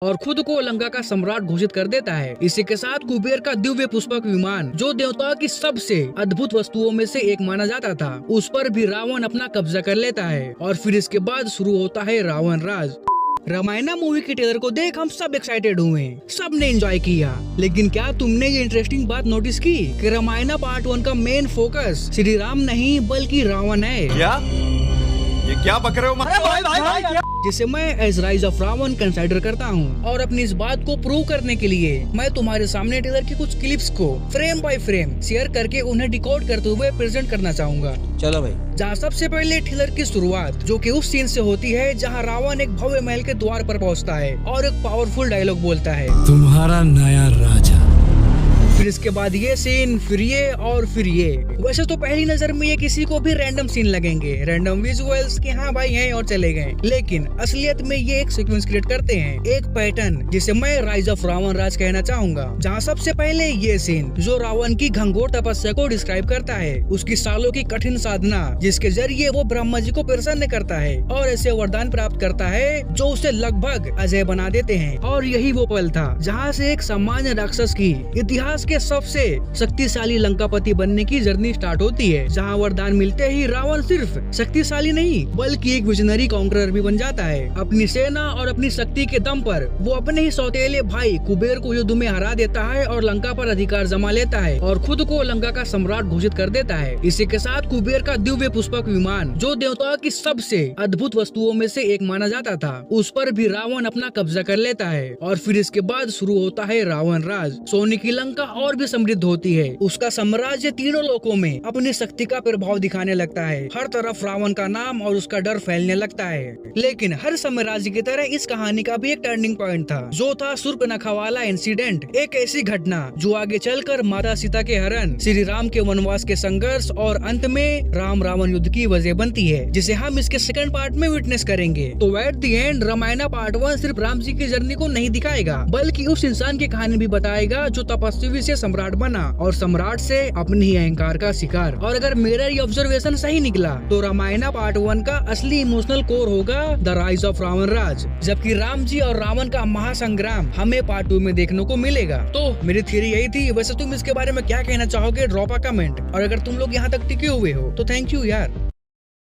और खुद को लंका का सम्राट घोषित कर देता है। इसी के साथ कुबेर का दिव्य पुष्पक विमान, जो देवताओं की सबसे अद्भुत वस्तुओं में से एक माना जाता था, उस पर भी रावण अपना कब्जा कर लेता है। और फिर इसके बाद शुरू होता है रावण राज। रामायणा मूवी के ट्रेलर को देख हम सब एक्साइटेड हुए, सबने एंजॉय किया। लेकिन क्या तुमने ये इंटरेस्टिंग बात नोटिस की कि रामायणा पार्ट 1 का मेन फोकस श्री राम नहीं बल्कि रावण है। ये क्या बक रहे हो? भाई, जिसे मैं as rise of Ravan consider करता हूँ। और अपनी इस बात को प्रूव करने के लिए मैं तुम्हारे सामने ट्रेलर की कुछ क्लिप्स को फ्रेम बाय फ्रेम शेयर करके उन्हें डिकोड करते हुए प्रेजेंट करना चाहूंगा। चलो भाई। जहाँ सबसे पहले ट्रेलर की शुरुआत जो कि उस सीन से होती है जहाँ रावण एक भव्य महल के द्वार पर पहुँचता है और एक पावरफुल डायलॉग बोलता है, तुम्हारा नया राजा। फिर इसके बाद ये सीन, फिर ये और फिर ये। वैसे तो पहली नजर में ये किसी को भी रैंडम सीन लगेंगे, रैंडम विजुअल्स कि हाँ भाई हैं और चले गए, लेकिन असलियत में ये एक सीक्वेंस क्रिएट करते हैं, एक पैटर्न जिसे मैं राइज ऑफ रावण राज कहना चाहूंगा। जहाँ सबसे पहले ये सीन जो रावण की घंघोर तपस्या को डिस्क्राइब करता है, उसकी सालों की कठिन साधना जिसके जरिए वो ब्रह्मा जी को प्रसन्न करता है और ऐसे वरदान प्राप्त करता है जो उसे लगभग अजय बना देते हैं। और यही वो पल था जहाँ से एक सामान्य राक्षस की इतिहास के सबसे शक्तिशाली लंकापति बनने की जर्नी स्टार्ट होती है, जहां वरदान मिलते ही रावण सिर्फ शक्तिशाली नहीं बल्कि एक विजनरी कॉन्करर भी बन जाता है। अपनी सेना और अपनी शक्ति के दम पर वो अपने ही सौतेले भाई कुबेर को युद्ध में हरा देता है और लंका पर अधिकार जमा लेता है और खुद को लंका का सम्राट घोषित कर देता है। इसी के साथ कुबेर का दिव्य पुष्पक विमान, जो देवताओं की सबसे अद्भुत वस्तुओं में से एक माना जाता था, उस पर भी रावण अपना कब्जा कर लेता है। और फिर इसके बाद शुरू होता है रावण राज। सोने की लंका और भी समृद्ध होती है, उसका साम्राज्य तीनों लोकों में अपनी शक्ति का प्रभाव दिखाने लगता है। हर तरफ रावण का नाम और उसका डर फैलने लगता है। लेकिन हर साम्राज्य की तरह इस कहानी का भी एक टर्निंग पॉइंट था, जो था शूर्पणखा वाला इंसिडेंट। एक ऐसी घटना जो आगे चलकर माता सीता के हरण, श्री राम के वनवास के संघर्ष और अंत में राम रावण युद्ध की वजह बनती है, जिसे हम इसके सेकंड पार्ट में विटनेस करेंगे। तो at the end Ramayana part 1 सिर्फ राम जी की जर्नी को नहीं दिखाएगा, बल्कि उस इंसान की कहानी भी बताएगा जो तपस्वी से सम्राट बना और सम्राट से अपने ही अहंकार का शिकार। और अगर मेरा ये ऑब्जर्वेशन सही निकला तो रामायणा पार्ट 1 का असली इमोशनल कोर होगा द राइज ऑफ रावण राज, जबकि राम जी और रावण का महासंग्राम हमें पार्ट 2 में देखने को मिलेगा। तो मेरी थ्योरी यही थी। वैसे तुम इसके बारे में क्या कहना चाहोगे? Drop a comment. और अगर तुम लोग यहाँ तक टिके हुए हो तो थैंक यू यार।